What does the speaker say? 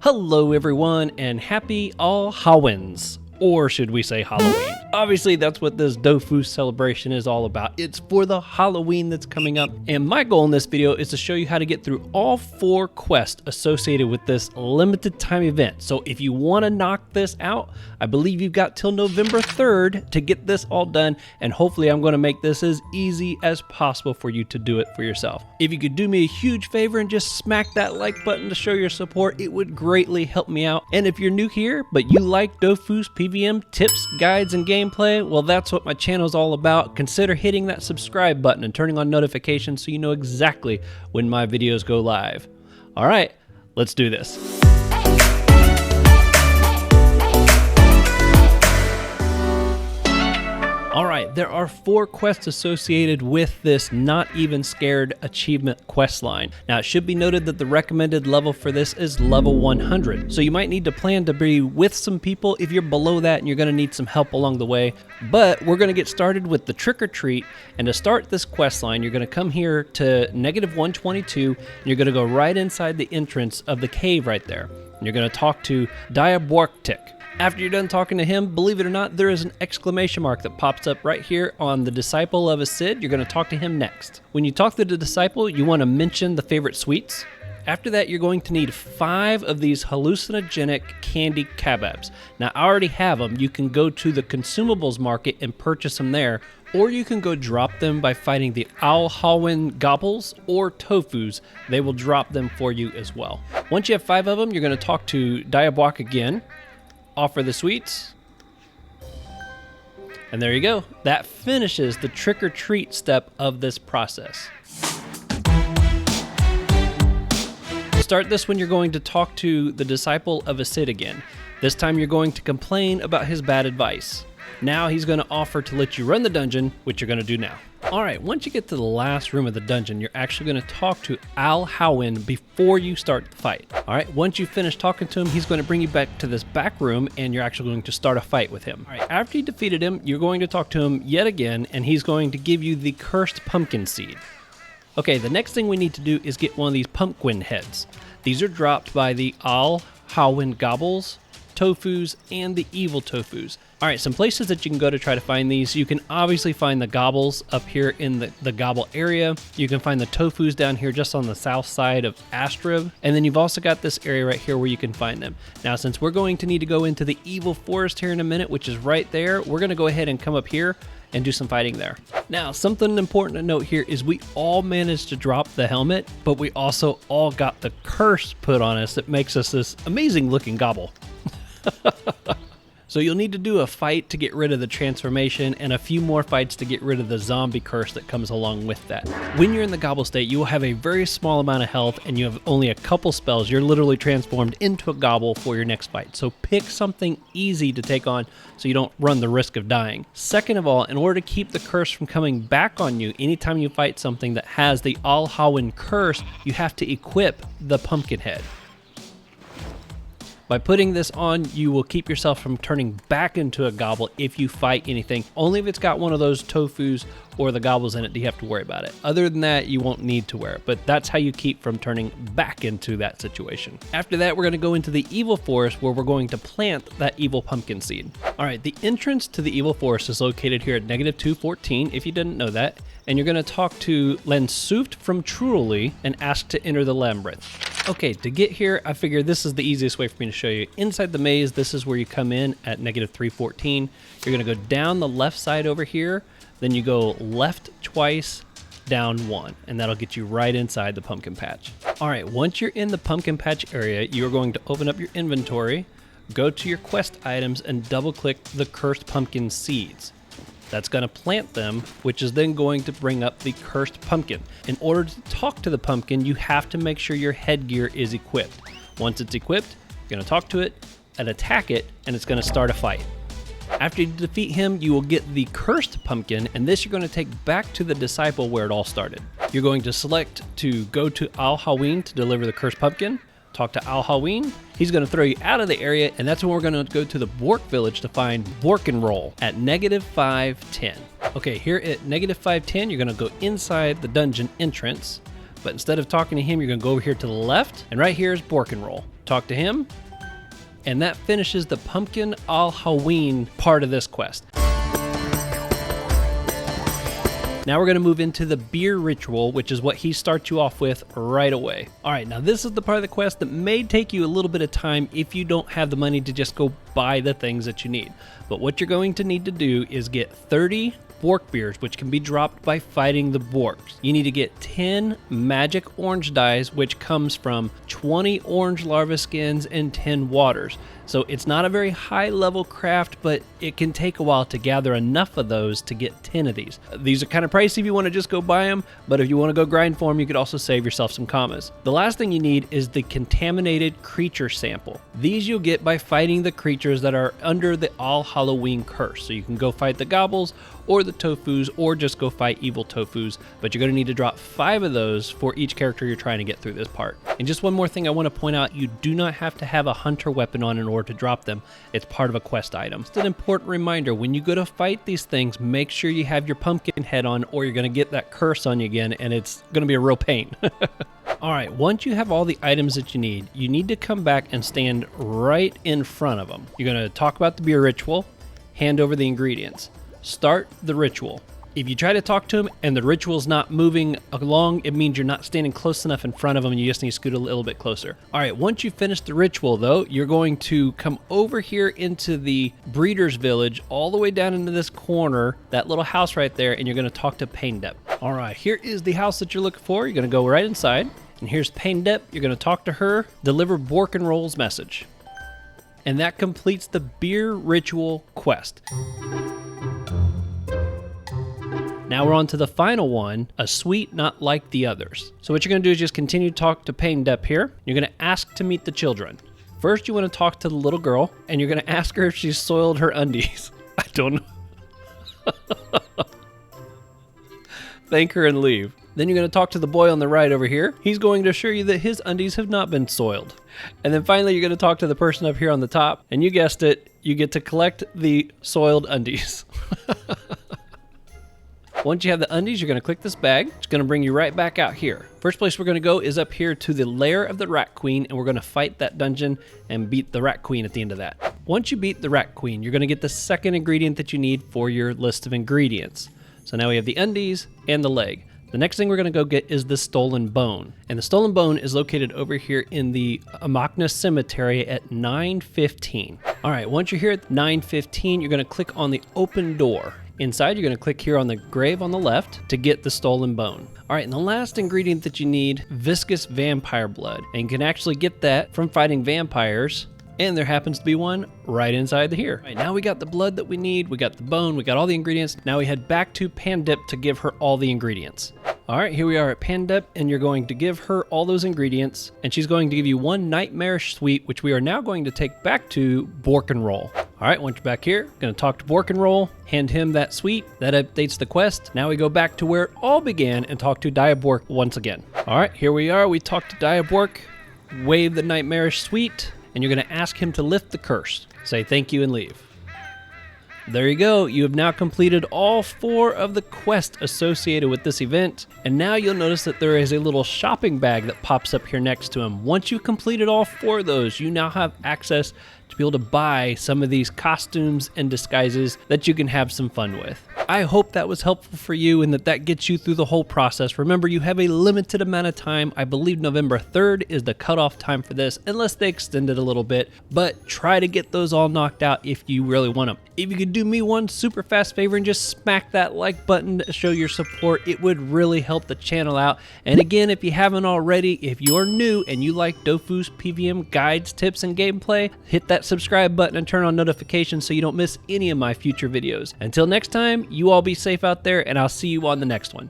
Hello everyone and happy All Howins, or should we say Halloween? Obviously that's what this Dofus celebration is all about. It's for the Halloween that's coming up, and my goal in this video is to show you how to get through all 4 quests associated with this limited time event. So if you want to knock this out, I believe you've got till November 3rd to get this all done, and hopefully I'm going to make this as easy as possible for you to do it for yourself. If you could do me a huge favor and just smack that like button to show your support, it would greatly help me out. And if you're new here but you like Dofus PVM tips, guides, and gameplay, well, that's what my channel is all about. Consider hitting that subscribe button and turning on notifications so you know exactly when my videos go live. All right, let's do this. Alright, there are 4 quests associated with this Not Even Scared achievement quest line. Now it should be noted that the recommended level for this is level 100, so you might need to plan to be with some people if you're below that and you're going to need some help along the way. But we're going to get started with the trick or treat, and to start this quest line you're going to come here to -122 and you're going to go right inside the entrance of the cave right there. And you're going to talk to Diaborktik. After you're done talking to him, believe it or not, there is an exclamation mark that pops up right here on the Disciple of a Cid. You're going to talk to him next. When you talk to the Disciple, you want to mention the favorite sweets. After that, you're going to need 5 of these hallucinogenic candy kebabs. Now, I already have them. You can go to the consumables market and purchase them there, or you can go drop them by fighting the Al Howin Gobbles or Tofus. They will drop them for you as well. Once you have 5 of them, you're going to talk to Diabork again. Offer the sweets, and there you go. That finishes the trick or treat step of this process. To start this one, you're going to talk to the Disciple of a Cid again. This time you're going to complain about his bad advice. Now he's going to offer to let you run the dungeon, which you're going to do now. Alright, once you get to the last room of the dungeon, you're actually going to talk to Al Howin before you start the fight. Alright, once you finish talking to him, he's going to bring you back to this back room and you're actually going to start a fight with him. Alright, after you defeated him, you're going to talk to him yet again, and he's going to give you the cursed pumpkin seed. Okay, the next thing we need to do is get one of these Pumpkwin heads. These are dropped by the Al Howin Gobbles, Tofus, and the evil Tofus. Alright, some places that you can go to try to find these. You can obviously find the Gobbles up here in the Gobble area. You can find the Tofus down here just on the south side of Astrib. And then you've also got this area right here where you can find them. Now, since we're going to need to go into the evil forest here in a minute, which is right there, we're going to go ahead and come up here and do some fighting there. Now, something important to note here is we all managed to drop the helmet, but we also all got the curse put on us that makes us this amazing looking Gobble. So you'll need to do a fight to get rid of the transformation and a few more fights to get rid of the zombie curse that comes along with that. When you're in the Gobble state, you will have a very small amount of health and you have only a couple spells. You're literally transformed into a Gobble for your next fight. So pick something easy to take on so you don't run the risk of dying. Second of all, in order to keep the curse from coming back on you, anytime you fight something that has the Al Howin curse, you have to equip the pumpkin head. By putting this on, you will keep yourself from turning back into a Gobble if you fight anything. Only if it's got one of those Tofus or the Gobbles in it do you have to worry about it. Other than that, you won't need to wear it, but that's how you keep from turning back into that situation. After that, we're going to go into the evil forest where we're going to plant that evil pumpkin seed. Alright, the entrance to the evil forest is located here at -214, if you didn't know that, and you're going to talk to Lensuft from Truly and ask to enter the labyrinth. Okay, to get here, I figure this is the easiest way for me to show you. Inside the maze, this is where you come in at -314. You're going to go down the left side over here, then you go left twice, down 1, and that'll get you right inside the pumpkin patch. Alright, once you're in the pumpkin patch area, you're going to open up your inventory, go to your quest items, and double-click the cursed pumpkin seeds. That's going to plant them, which is then going to bring up the cursed pumpkin. In order to talk to the pumpkin, you have to make sure your headgear is equipped. Once it's equipped, you're going to talk to it and attack it, and it's going to start a fight. After you defeat him, you will get the cursed pumpkin, and this you're going to take back to the Disciple where it all started. You're going to select to go to Al Howin to deliver the cursed pumpkin. Talk to Al Howin. He's going to throw you out of the area, and that's when we're going to go to the Bork village to find Borkenroll at -510. Okay, here at -510, you're going to go inside the dungeon entrance, but instead of talking to him, you're going to go over here to the left, and right here is Borkenroll. talk to him. And that finishes the Pumpkwin Al Howin part of this quest. Now we're going to move into the beer ritual, which is what he starts you off with right away. All right, now this is the part of the quest that may take you a little bit of time if you don't have the money to just go buy the things that you need. But what you're going to need to do is get 30 Bork beers, which can be dropped by fighting the Borks. You need to get 10 magic orange dyes, which comes from 20 orange larva skins and 10 waters. So it's not a very high level craft, but it can take a while to gather enough of those to get 10 of these. These are kind of pricey if you want to just go buy them, but if you want to go grind for them, you could also save yourself some commas. The last thing you need is the contaminated creature sample. These you'll get by fighting the creatures that are under the All Halloween curse. So you can go fight the gobbles or the tofus, or just go fight evil tofus, but you're going to need to drop 5 of those for each character you're trying to get through this part. And just one more thing I want to point out, you do not have to have a hunter weapon on in order to drop them. It's part of a quest item. It's an important reminder, when you go to fight these things, make sure you have your pumpkin head on, or you're going to get that curse on you again, and it's going to be a real pain. All right, once you have all the items that you need to come back and stand right in front of them. You're going to talk about the beer ritual, hand over the ingredients. Start the ritual. If you try to talk to him and the ritual's not moving along, it means you're not standing close enough in front of him and you just need to scoot a little bit closer. All right, once you finish the ritual though, you're going to come over here into the breeder's village, all the way down into this corner, that little house right there, and you're going to talk to Paindep. All right, here is the house that you're looking for. You're going to go right inside, and here's Paindep. You're going to talk to her, deliver Bork and Roll's message. And that completes the beer ritual quest. Now we're on to the final one, a sweet not like the others. So what you're going to do is just continue to talk to Paindep here. You're going to ask to meet the children. First, you want to talk to the little girl, and you're going to ask her if she's soiled her undies. I don't know. Thank her and leave. Then you're going to talk to the boy on the right over here. He's going to assure you that his undies have not been soiled. And then finally, you're going to talk to the person up here on the top, and you guessed it, you get to collect the soiled undies. Once you have the undies, you're going to click this bag. It's going to bring you right back out here. First place we're going to go is up here to the lair of the Rat Queen, and we're going to fight that dungeon and beat the Rat Queen at the end of that. Once you beat the Rat Queen, you're going to get the second ingredient that you need for your list of ingredients. So now we have the undies and the leg. The next thing we're going to go get is the stolen bone. And the stolen bone is located over here in the Amokna Cemetery at 915. All right, once you're here at 915, you're going to click on the open door. Inside, you're going to click here on the grave on the left to get the stolen bone. All right, and the last ingredient that you need, viscous vampire blood. And you can actually get that from fighting vampires. And there happens to be one right inside here. All right, now we got the blood that we need, we got the bone, we got all the ingredients. Now we head back to Paindep to give her all the ingredients. All right, here we are at Paindep, and you're going to give her all those ingredients, and she's going to give you one nightmarish sweet, which we are now going to take back to Bork and Roll. All right, once you're back here, gonna talk to Bork and Roll, hand him that sweet, that updates the quest. Now we go back to where it all began and talk to Diabork once again. All right, here we are, we talk to Diabork, wave the nightmarish sweet, and you're gonna ask him to lift the curse. Say thank you and leave. There you go, you have now completed all 4 of the quests associated with this event, and now you'll notice that there is a little shopping bag that pops up here next to him. Once you've completed all 4 of those, you now have access to be able to buy some of these costumes and disguises that you can have some fun with. I hope that was helpful for you and that gets you through the whole process. Remember, you have a limited amount of time. I believe November 3rd is the cutoff time for this, unless they extend it a little bit, but try to get those all knocked out if you really want them. If you could do me one super fast favor and just smack that like button to show your support, it would really help the channel out. And again, if you haven't already, if you're new and you like Dofus PVM guides, tips, and gameplay, hit that subscribe button and turn on notifications so you don't miss any of my future videos. Until next time, you all be safe out there, and I'll see you on the next one.